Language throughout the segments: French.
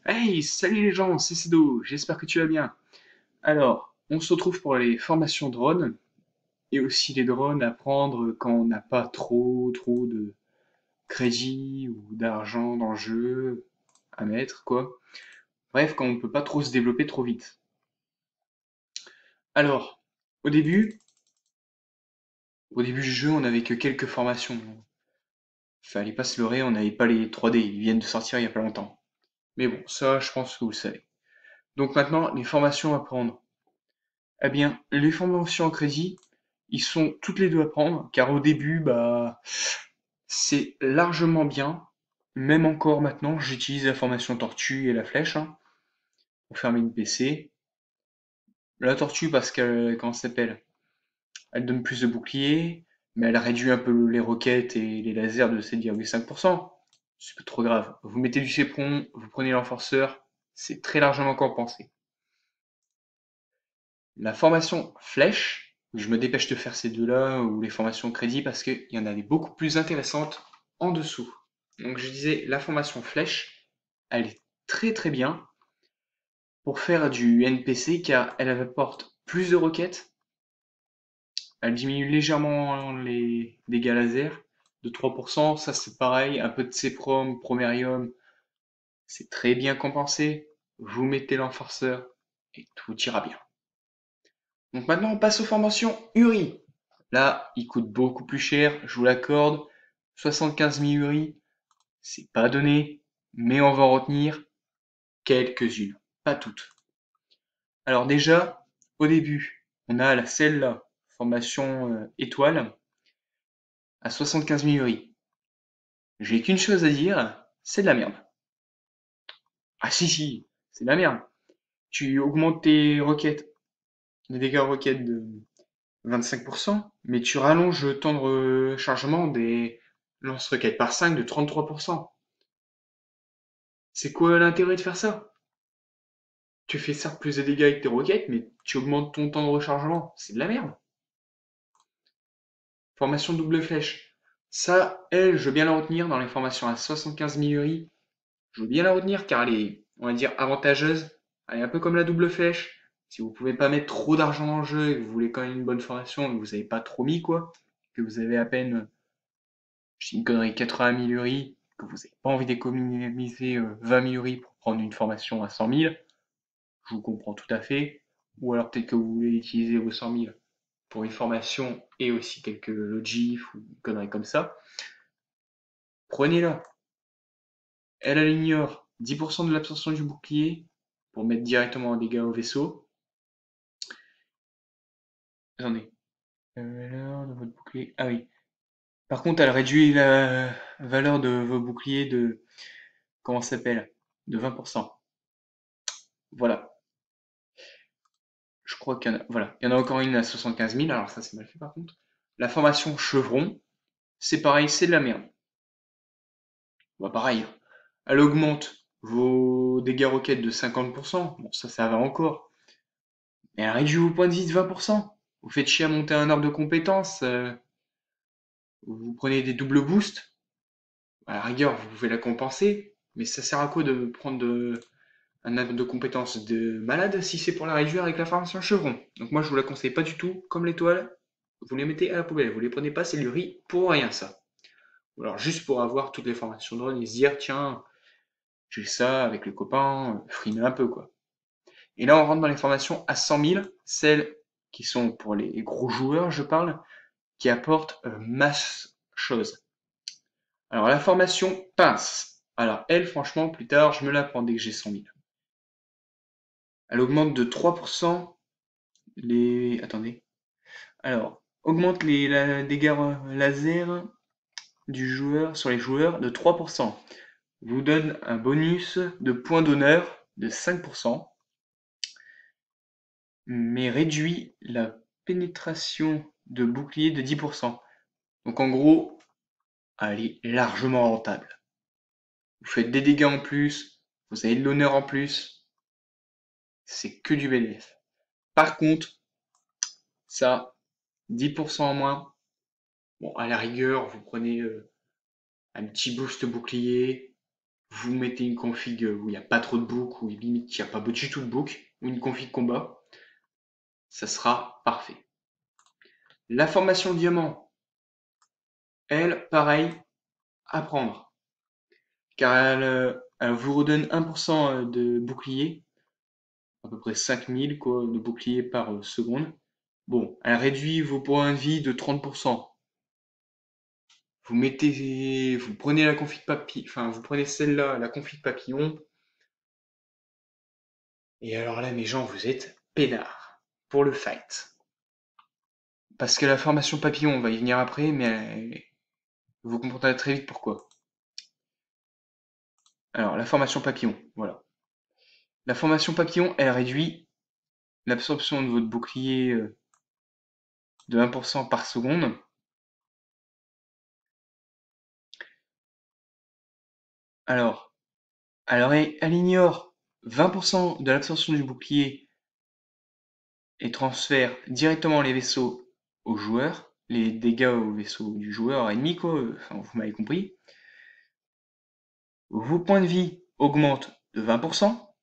Hey, salut les gens, c'est Cedo, j'espère que tu vas bien. Alors, on se retrouve pour les formations drones, et aussi les drones à prendre quand on n'a pas trop de crédit ou d'argent dans le jeu à mettre, quoi. Bref, quand on peut pas trop se développer trop vite. Alors, au début, au début du jeu, on n'avait que quelques formations. Fallait pas se leurrer, on n'avait pas les 3D, ils viennent de sortir il y a pas longtemps. Mais bon, ça, je pense que vous le savez. Donc maintenant, les formations à prendre. Eh bien, les formations en crédit, ils sont toutes les deux à prendre, car au début, c'est largement bien. Même encore maintenant, j'utilise la formation tortue et la flèche pour faire mes PC. La tortue parce qu'elle, comment ça s'appelle? Elle donne plus de boucliers, mais elle réduit un peu les roquettes et les lasers de 7,5%. C'est pas trop grave. Vous mettez du cépron, vous prenez l'enforceur, c'est très largement compensé. La formation flèche, je me dépêche de faire ces deux-là, ou les formations crédit, parce qu'il y en a des beaucoup plus intéressantes en dessous. Donc je disais, la formation flèche, elle est très bien pour faire du NPC, car elle apporte plus de roquettes, elle diminue légèrement les dégâts laser de 3%, ça c'est pareil, un peu de Céprom, Promerium, c'est très bien compensé, vous mettez l'enforceur, et tout ira bien. Donc maintenant, on passe aux formations Uri. Là, il coûte beaucoup plus cher, je vous l'accorde. 75 000 Uri, c'est pas donné, mais on va en retenir quelques-unes, pas toutes. Alors déjà, au début, on a celle-là, formation étoile, à 75 000 Uri. J'ai qu'une chose à dire, c'est de la merde. Ah si, c'est de la merde. Tu augmentes tes roquettes, les dégâts roquettes de 25%, mais tu rallonges le temps de rechargement des lance-roquettes par 5 de 33%. C'est quoi l'intérêt de faire ça? Tu fais certes plus de dégâts avec tes roquettes, mais tu augmentes ton temps de rechargement. C'est de la merde. Formation double flèche. Ça, elle, je veux bien la retenir dans les formations à 75 000 URI. Je veux bien la retenir car elle est, on va dire, avantageuse. Elle est un peu comme la double flèche. Si vous pouvez pas mettre trop d'argent dans le jeu et que vous voulez quand même une bonne formation et que vous avez pas trop mis, quoi, que vous avez à peine, je dis une connerie, 80 000 URI, que vous n'avez pas envie d'économiser 20 000 URI pour prendre une formation à 100 000, je vous comprends tout à fait. Ou alors peut-être que vous voulez utiliser vos 100 000 pour une formation et aussi quelques logifs ou une connerie comme ça. Prenez-la. Elle ignore 10% de l'absorption du bouclier pour mettre directement un dégât au vaisseau. Attendez. Valeur de votre bouclier. Ah oui. Par contre, elle réduit la valeur de vos boucliers de. Comment ça s'appelle? De 20%. Voilà. Je crois qu'il y en a. Voilà. Il y en a encore une à 75 000. Alors ça, c'est mal fait par contre. La formation chevron, c'est pareil, c'est de la merde. Bah pareil. Elle augmente vos dégâts roquettes de 50%. Bon, ça va encore. Mais elle réduit vos points de vie de 20%. Vous faites chier à monter un arbre de compétences. Vous prenez des doubles boosts. À la rigueur, vous pouvez la compenser. Mais ça sert à quoi de prendre un arbre de compétences de malade si c'est pour la réduire avec la formation chevron? Donc moi, je vous la conseille pas du tout. Comme l'étoile, vous les mettez à la poubelle. Vous les prenez pas, c'est du riz pour rien, ça. Ou alors juste pour avoir toutes les formations de run et se dire, tiens, j'ai ça avec le copain, frimer un peu, quoi. Et là, on rentre dans les formations à 100 000, celles qui sont pour les gros joueurs, je parle, qui apportent masse chose. Alors, la formation pince. Alors, elle, franchement, plus tard, je me la prends dès que j'ai 100 000. Elle augmente de 3% les. Attendez. Alors, augmente les dégâts laser du joueur sur les joueurs de 3%. Vous donne un bonus de points d'honneur de 5%, mais réduit la pénétration de bouclier de 10%. Donc en gros, elle est largement rentable. Vous faites des dégâts en plus, vous avez de l'honneur en plus, c'est que du bénéfice. Par contre, ça, 10% en moins, bon, à la rigueur, vous prenez un petit boost bouclier, vous mettez une config où il n'y a pas trop de book, ou limite il n'y a pas du tout de book, ou une config combat, ça sera parfait. La formation diamant, elle, pareil, à prendre, car elle vous redonne 1% de bouclier, à peu près 5000 quoi, de bouclier par seconde. Bon, elle réduit vos points de vie de 30%. Vous prenez la config papillon, enfin vous prenez celle-là, la config papillon, et alors là, mes gens, vous êtes peinards pour le fight. Parce que la formation papillon, on va y venir après, mais vous comprendrez très vite pourquoi. Alors, la formation papillon, voilà. La formation papillon, elle réduit l'absorption de votre bouclier de 1% par seconde. Alors elle ignore 20% de l'absorption du bouclier et transfère directement les vaisseaux au joueur, les dégâts au vaisseau du joueur ennemi, quoi, enfin, vous m'avez compris. Vos points de vie augmentent de 20%,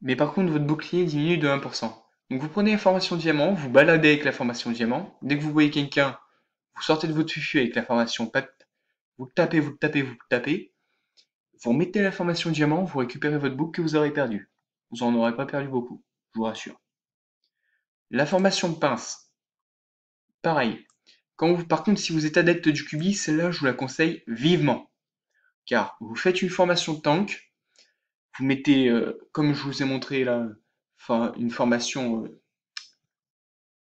mais par contre votre bouclier diminue de 1%. Donc vous prenez la formation diamant, vous baladez avec la formation diamant, dès que vous voyez quelqu'un, vous sortez de votre fufu avec la formation pap, vous le tapez, vous le tapez, vous le tapez, vous remettez la formation diamant, vous récupérez votre boucle que vous aurez perdu. Vous en aurez pas perdu beaucoup, je vous rassure. La formation pince, pareil. Par contre, si vous êtes adepte du cubi, celle-là, je vous la conseille vivement. Car vous faites une formation tank, vous mettez, comme je vous ai montré là, une formation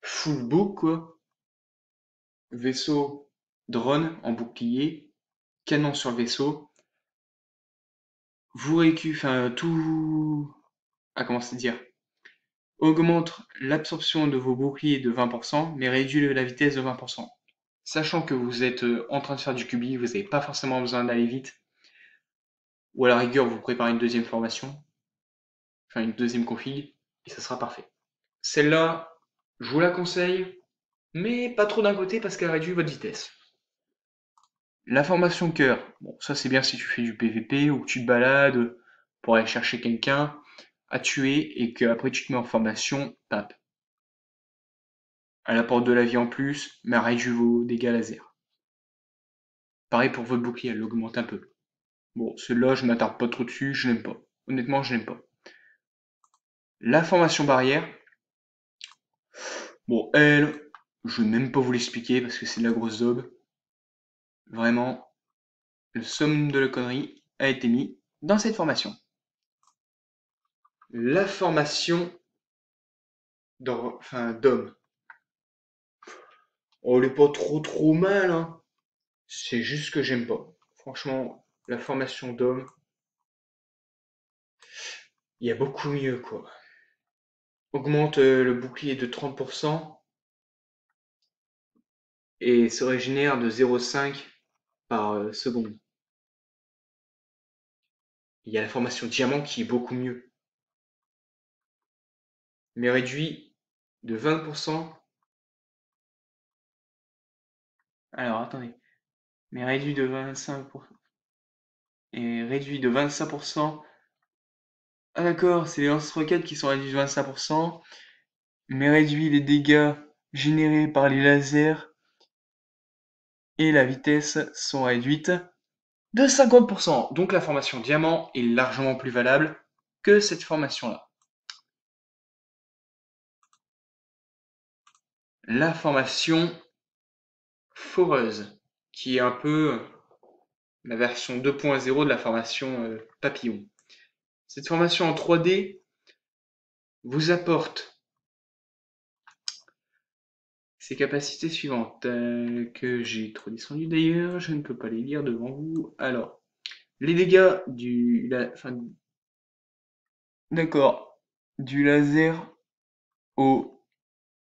full book, quoi. Vaisseau, drone en bouclier, canon sur le vaisseau. Vous récupérez, enfin, tout, comment se dire, augmente l'absorption de vos boucliers de 20%, mais réduit la vitesse de 20%. Sachant que vous êtes en train de faire du cubi, vous n'avez pas forcément besoin d'aller vite, ou à la rigueur, vous préparez une deuxième formation, enfin une deuxième config, et ça sera parfait. Celle-là, je vous la conseille, mais pas trop d'un côté parce qu'elle réduit votre vitesse. La formation cœur, bon, ça c'est bien si tu fais du PVP ou que tu te balades pour aller chercher quelqu'un à tuer et qu'après tu te mets en formation pape. Elle apporte de la vie en plus, mais elle réduit vos dégâts laser. Pareil pour votre bouclier, elle l'augmente un peu. Bon, celle-là, je m'attarde pas trop dessus, je n'aime pas. Honnêtement, je n'aime pas. La formation barrière, bon, elle, je vais même pas vous l'expliquer parce que c'est de la grosse daube. Vraiment, le somme de la connerie a été mis dans cette formation. La formation d'homme. Oh, elle est pas trop mal, hein. C'est juste que j'aime pas. Franchement, la formation d'homme, il y a beaucoup mieux, quoi. Augmente le bouclier de 30% et se régénère de 0,5 par seconde. Il y a la formation diamant qui est beaucoup mieux, mais réduit de 20%. Alors attendez, mais réduit de 25% et réduit de 25%. Ah d'accord, c'est les lance-roquettes qui sont réduits de 25%, mais réduit les dégâts générés par les lasers et la vitesse sont réduites de 50%. Donc la formation diamant est largement plus valable que cette formation-là. La formation foreuse, qui est un peu la version 2.0 de la formation papillon. Cette formation en 3D vous apporte ses capacités suivantes, que j'ai trop descendu d'ailleurs, je ne peux pas les lire devant vous. Alors, les dégâts d'accord, du laser au,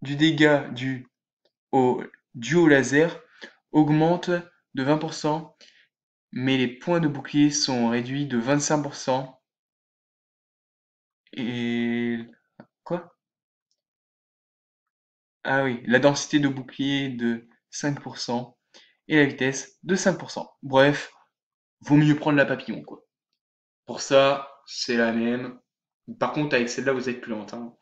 du dégât dû au laser augmente de 20%, mais les points de bouclier sont réduits de 25%. Et quoi? Ah oui, la densité de bouclier de 5% et la vitesse de 5%. Bref, vaut mieux prendre la papillon, quoi. Pour ça, c'est la même. Par contre, avec celle-là, vous êtes plus lente, hein.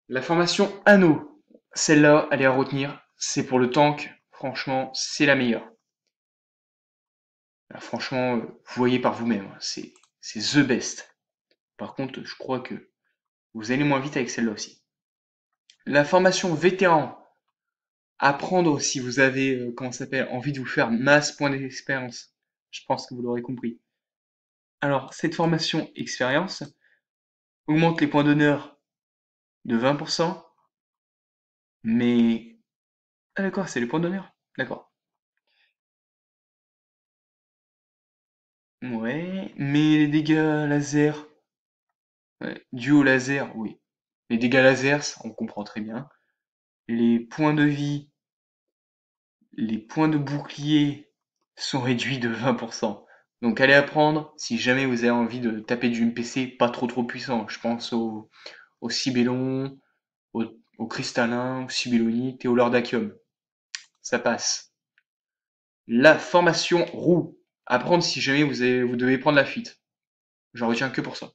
La formation anneau, celle-là, elle est à retenir. C'est pour le tank. Franchement, c'est la meilleure. Là, franchement, vous voyez par vous-même, hein, c'est the best. Par contre, je crois que vous allez moins vite avec celle-là aussi. La formation vétéran, à prendre si vous avez, comment ça s'appelle, envie de vous faire masse points d'expérience. Je pense que vous l'aurez compris. Alors, cette formation expérience augmente les points d'honneur de 20%, mais... Ah d'accord, c'est les points d'honneur. D'accord. Ouais, mais les dégâts laser, ouais, dû au laser, oui. Les dégâts laser, ça, on comprend très bien. Les points de vie, les points de bouclier sont réduits de 20%. Donc allez apprendre si jamais vous avez envie de taper du MPC pas trop puissant. Je pense au Cibellon, au Cristallin, au Cibellonite et au Lordachium. Ça passe. La formation roue. Apprendre si jamais vous devez prendre la fuite. J'en retiens que pour ça.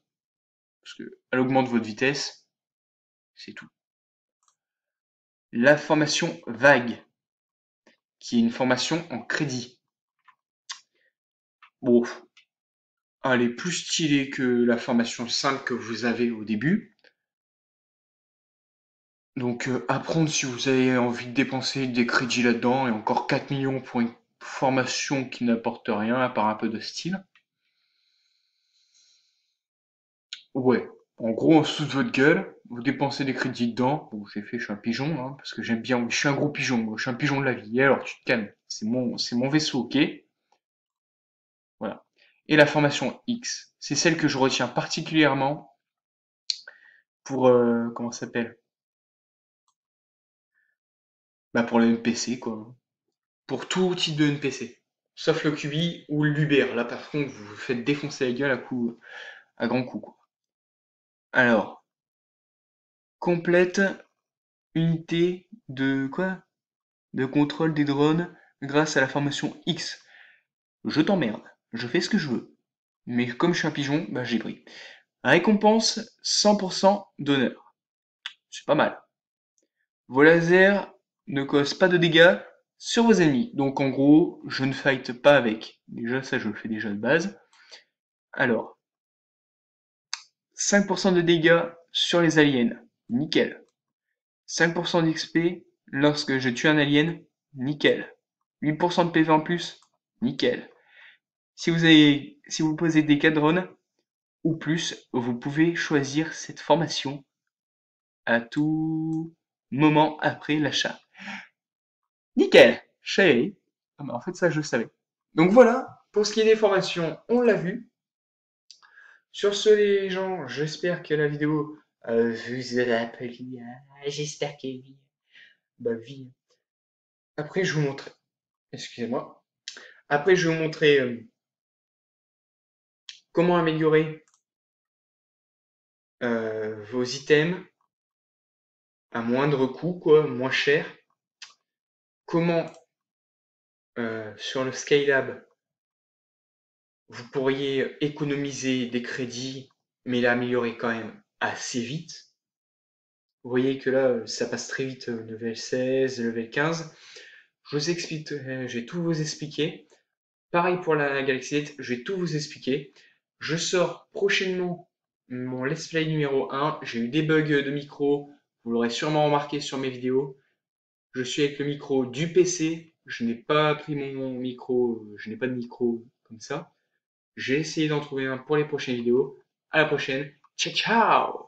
Parce que elle augmente votre vitesse, c'est tout. La formation vague, qui est une formation en crédit. Bon, elle est plus stylée que la formation simple que vous avez au début. Donc apprendre si vous avez envie de dépenser des crédits là-dedans et encore 4 millions pour une formation qui n'apporte rien à part un peu de style. Ouais. En gros, en dessous de votre gueule, vous dépensez des crédits dedans. Bon, j'ai fait, je suis un pigeon, hein, parce que j'aime bien, je suis un gros pigeon, moi, je suis un pigeon de la vie. Et alors, tu te calmes. C'est mon vaisseau, ok? Voilà. Et la formation X, c'est celle que je retiens particulièrement pour, comment ça s'appelle? Bah, pour le NPC, quoi. Pour tout type de NPC. Sauf le QB ou l'Uber. Là, par contre, vous vous faites défoncer la gueule à grands coups, quoi. Alors, complète unité de quoi? De contrôle des drones grâce à la formation X. Je t'emmerde. Je fais ce que je veux. Mais comme je suis un pigeon, bah j'ai pris. Récompense 100% d'honneur. C'est pas mal. Vos lasers ne causent pas de dégâts sur vos ennemis. Donc en gros, je ne fight pas avec. Déjà, ça je le fais déjà de base. Alors, 5% de dégâts sur les aliens. Nickel. 5% d'XP lorsque je tue un alien. Nickel. 8% de PV en plus. Nickel. Si vous posez des 4 drones ou plus, vous pouvez choisir cette formation à tout moment après l'achat. Nickel, chérie. Ah bah en fait ça je le savais. Donc voilà, pour ce qui est des formations, on l'a vu. Sur ce les gens, j'espère que la vidéo vous a plu. J'espère qu'elle vit. Bah vie. Après je vous montrer. Excusez-moi. Après je vais vous montrer comment améliorer vos items à moindre coût, quoi, moins cher. Comment sur le Skylab vous pourriez économiser des crédits, mais l'améliorer quand même assez vite. Vous voyez que là, ça passe très vite, level 16, level 15. Je vous explique, je vais tout vous expliquer. Pareil pour la Galaxy 8, je vais tout vous expliquer. Je sors prochainement mon let's play numéro 1. J'ai eu des bugs de micro, vous l'aurez sûrement remarqué sur mes vidéos. Je suis avec le micro du PC, je n'ai pas pris mon micro, je n'ai pas de micro comme ça. J'ai essayé d'en trouver un pour les prochaines vidéos. À la prochaine. Ciao ciao!